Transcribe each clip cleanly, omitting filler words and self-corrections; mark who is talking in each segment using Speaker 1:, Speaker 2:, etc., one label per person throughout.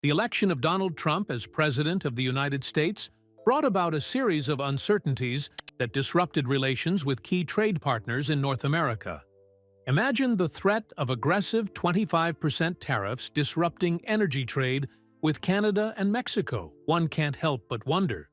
Speaker 1: The election of Donald Trump as President of the United States brought about a series of uncertainties that disrupted relations with key trade partners in North America. Imagine the threat of aggressive 25% tariffs disrupting energy trade with Canada and Mexico. One can't help but wonder,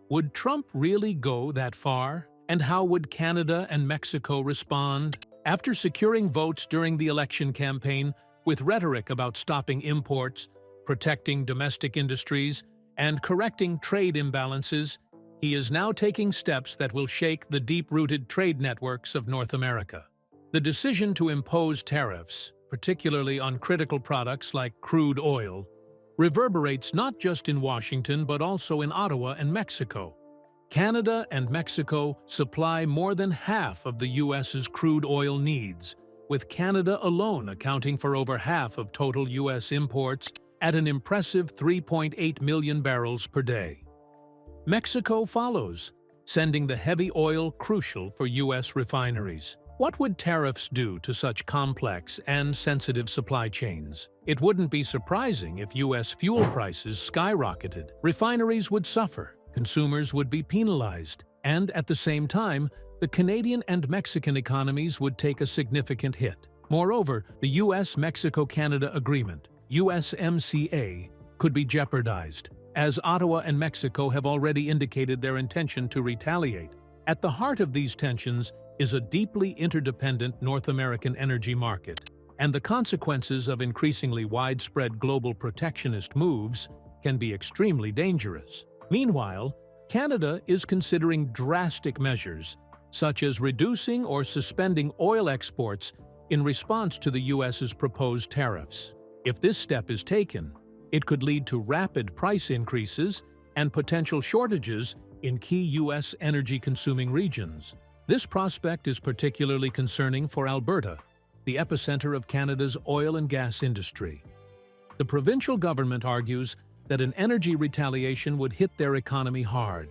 Speaker 1: would Trump really go that far? And how would Canada and Mexico respond? After securing votes during the election campaign with rhetoric about stopping imports, protecting domestic industries, and correcting trade imbalances, he is now taking steps that will shake the deep-rooted trade networks of North America. The decision to impose tariffs, particularly on critical products like crude oil, reverberates not just in Washington but also in Ottawa and Mexico. Canada and Mexico supply more than half of the U.S.'s crude oil needs, with Canada alone accounting for over half of total U.S. imports at an impressive 3.8 million barrels per day. Mexico follows, sending the heavy oil crucial for U.S. refineries. What would tariffs do to such complex and sensitive supply chains? It wouldn't be surprising if U.S. fuel prices skyrocketed. Refineries would suffer, consumers would be penalized, and at the same time, the Canadian and Mexican economies would take a significant hit. Moreover, the U.S.-Mexico-Canada Agreement, USMCA, could be jeopardized, as Ottawa and Mexico have already indicated their intention to retaliate. At the heart of these tensions is a deeply interdependent North American energy market, and the consequences of increasingly widespread global protectionist moves can be extremely dangerous. Meanwhile, Canada is considering drastic measures, such as reducing or suspending oil exports in response to the U.S.'s proposed tariffs. If this step is taken, it could lead to rapid price increases and potential shortages in key U.S. energy-consuming regions. This prospect is particularly concerning for Alberta, the epicenter of Canada's oil and gas industry. The provincial government argues that an energy retaliation would hit their economy hard.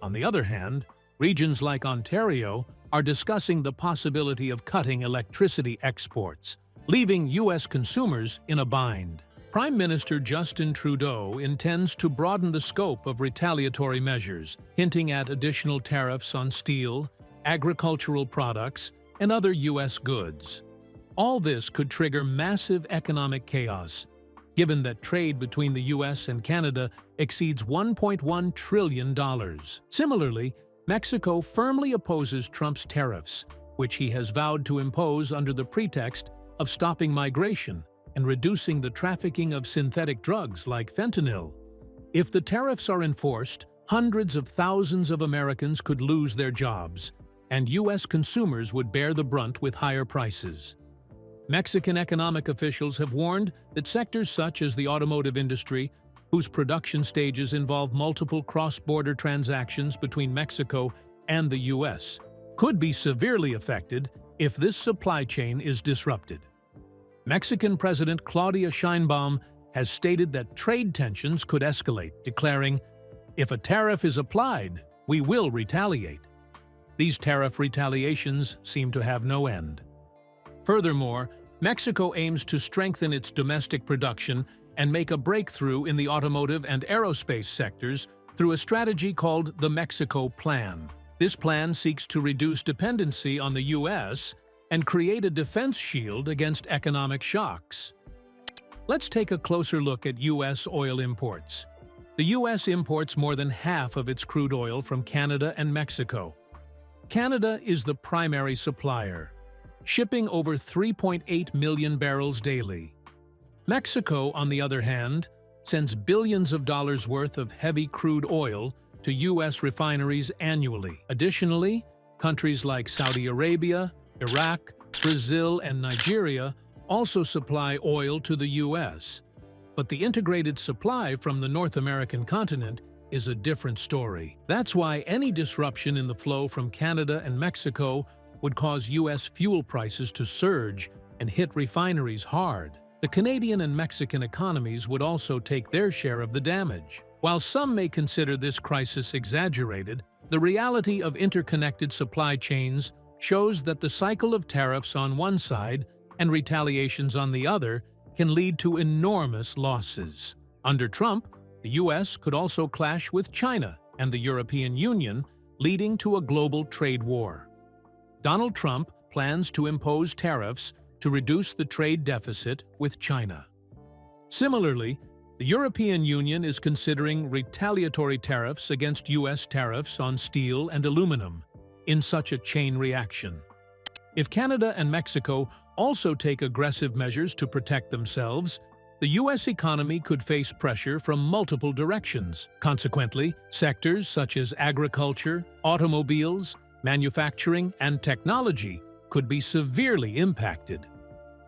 Speaker 1: On the other hand, regions like Ontario are discussing the possibility of cutting electricity exports, leaving U.S. consumers in a bind. Prime Minister Justin Trudeau intends to broaden the scope of retaliatory measures, hinting at additional tariffs on steel, agricultural products, and other U.S. goods. All this could trigger massive economic chaos, given that trade between the U.S. and Canada exceeds $1.1 trillion. Similarly, Mexico firmly opposes Trump's tariffs, which he has vowed to impose under the pretext of stopping migration and reducing the trafficking of synthetic drugs like fentanyl. If the tariffs are enforced, hundreds of thousands of Americans could lose their jobs, and U.S. consumers would bear the brunt with higher prices. Mexican economic officials have warned that sectors such as the automotive industry, whose production stages involve multiple cross-border transactions between Mexico and the U.S., could be severely affected if this supply chain is disrupted. Mexican President Claudia Sheinbaum has stated that trade tensions could escalate, declaring, "If a tariff is applied, we will retaliate." These tariff retaliations seem to have no end. Furthermore, Mexico aims to strengthen its domestic production and make a breakthrough in the automotive and aerospace sectors through a strategy called the Mexico Plan. This plan seeks to reduce dependency on the U.S. and create a defense shield against economic shocks. Let's take a closer look at U.S. oil imports. The U.S. imports more than half of its crude oil from Canada and Mexico. Canada is the primary supplier, shipping over 3.8 million barrels daily. Mexico, on the other hand, sends billions of dollars worth of heavy crude oil to U.S. refineries annually. Additionally, countries like Saudi Arabia, Iraq, Brazil, and Nigeria also supply oil to the U.S. But the integrated supply from the North American continent is a different story. That's why any disruption in the flow from Canada and Mexico would cause U.S. fuel prices to surge and hit refineries hard. The Canadian and Mexican economies would also take their share of the damage. While some may consider this crisis exaggerated, the reality of interconnected supply chains shows that the cycle of tariffs on one side and retaliations on the other can lead to enormous losses. Under Trump, the U.S. could also clash with China and the European Union, leading to a global trade war. Donald Trump plans to impose tariffs to reduce the trade deficit with China. Similarly, the European Union is considering retaliatory tariffs against U.S. tariffs on steel and aluminum in such a chain reaction. If Canada and Mexico also take aggressive measures to protect themselves, the U.S. economy could face pressure from multiple directions. Consequently, sectors such as agriculture, automobiles, manufacturing, and technology could be severely impacted.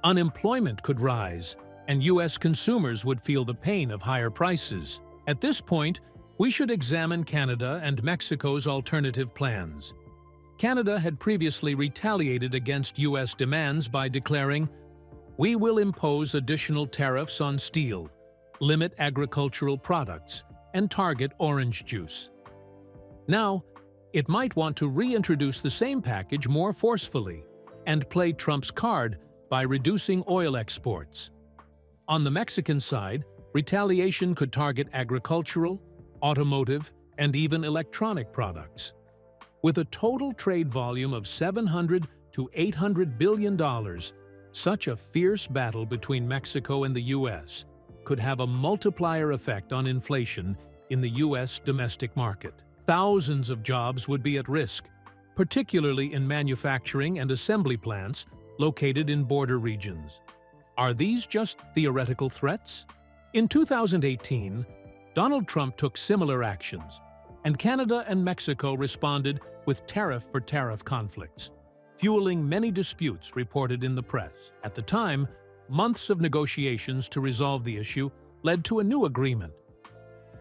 Speaker 1: Unemployment could rise, and U.S. consumers would feel the pain of higher prices. At this point, we should examine Canada and Mexico's alternative plans. Canada had previously retaliated against U.S. demands by declaring, "We will impose additional tariffs on steel, limit agricultural products, and target orange juice." Now, it might want to reintroduce the same package more forcefully and play Trump's card by reducing oil exports. On the Mexican side, retaliation could target agricultural, automotive, and even electronic products. With a total trade volume of $700 to $800 billion, such a fierce battle between Mexico and the U.S. could have a multiplier effect on inflation in the U.S. domestic market. Thousands of jobs would be at risk, particularly in manufacturing and assembly plants located in border regions. Are these just theoretical threats? In 2018, Donald Trump took similar actions, and Canada and Mexico responded with tariff-for-tariff conflicts, fueling many disputes reported in the press. At the time, months of negotiations to resolve the issue led to a new agreement.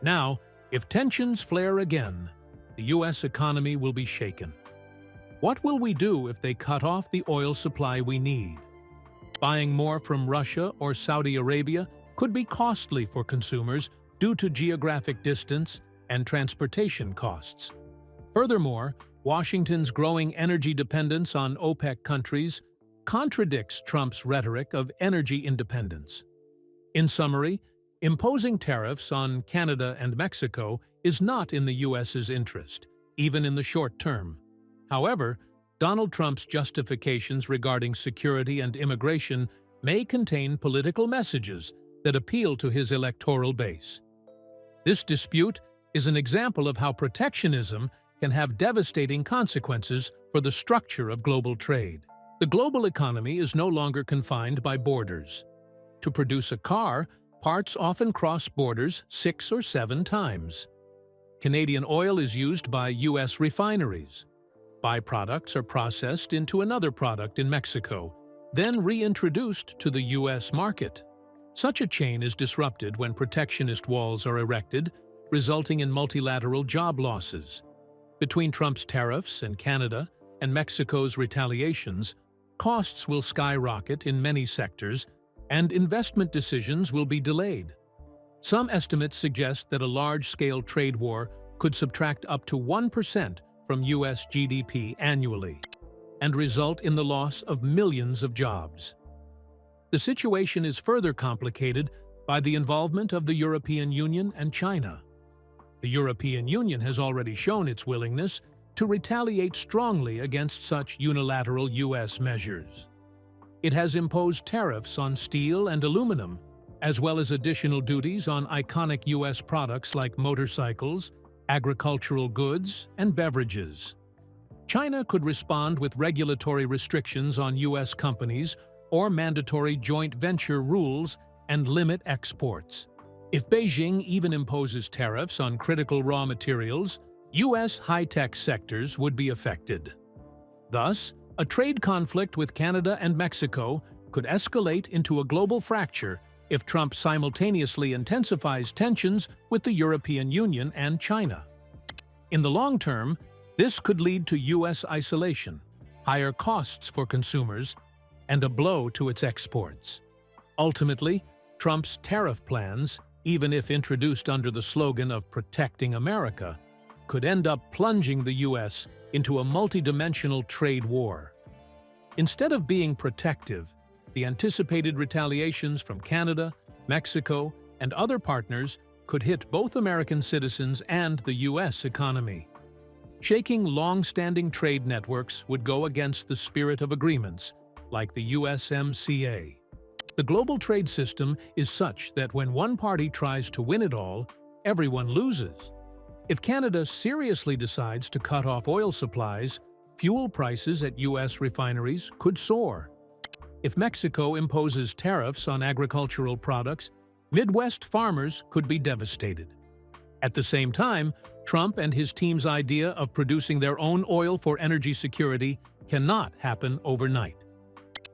Speaker 1: Now, if tensions flare again, the U.S. economy will be shaken. What will we do if they cut off the oil supply we need? Buying more from Russia or Saudi Arabia could be costly for consumers due to geographic distance and transportation costs. Furthermore, Washington's growing energy dependence on OPEC countries contradicts Trump's rhetoric of energy independence. In summary, imposing tariffs on Canada and Mexico is not in the U.S.'s interest, even in the short term. However, Donald Trump's justifications regarding security and immigration may contain political messages that appeal to his electoral base. This dispute is an example of how protectionism can have devastating consequences for the structure of global trade. The global economy is no longer confined by borders. To produce a car, parts often cross borders 6 or 7 times. Canadian oil is used by U.S. refineries. Byproducts are processed into another product in Mexico, then reintroduced to the U.S. market. Such a chain is disrupted when protectionist walls are erected, resulting in multilateral job losses. Between Trump's tariffs and Canada and Mexico's retaliations, costs will skyrocket in many sectors, and investment decisions will be delayed. Some estimates suggest that a large-scale trade war could subtract up to 1% from U.S. GDP annually and result in the loss of millions of jobs. The situation is further complicated by the involvement of the European Union and China. The European Union has already shown its willingness to retaliate strongly against such unilateral U.S. measures. It has imposed tariffs on steel and aluminum, as well as additional duties on iconic U.S. products like motorcycles, agricultural goods, and beverages. China could respond with regulatory restrictions on U.S. companies or mandatory joint venture rules and limit exports. If Beijing even imposes tariffs on critical raw materials, U.S. high-tech sectors would be affected. Thus, a trade conflict with Canada and Mexico could escalate into a global fracture if Trump simultaneously intensifies tensions with the European Union and China. In the long term, this could lead to U.S. isolation, higher costs for consumers, and a blow to its exports. Ultimately, Trump's tariff plans, even if introduced under the slogan of protecting America, could end up plunging the U.S. into a multidimensional trade war. Instead of being protective, the anticipated retaliations from Canada, Mexico, and other partners could hit both American citizens and the U.S. economy. Shaking long-standing trade networks would go against the spirit of agreements, like the USMCA. The global trade system is such that when one party tries to win it all, everyone loses. If Canada seriously decides to cut off oil supplies, fuel prices at U.S. refineries could soar. If Mexico imposes tariffs on agricultural products, Midwest farmers could be devastated. At the same time, Trump and his team's idea of producing their own oil for energy security cannot happen overnight.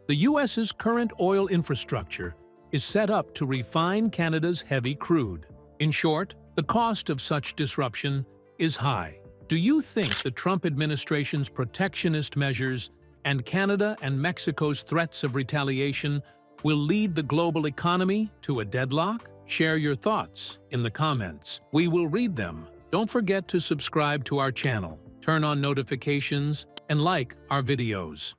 Speaker 1: The U.S.'s current oil infrastructure is set up to refine Canada's heavy crude. In short, the cost of such disruption is high. Do you think the Trump administration's protectionist measures and Canada and Mexico's threats of retaliation will lead the global economy to a deadlock? Share your thoughts in the comments. We will read them. Don't forget to subscribe to our channel, turn on notifications, and like our videos.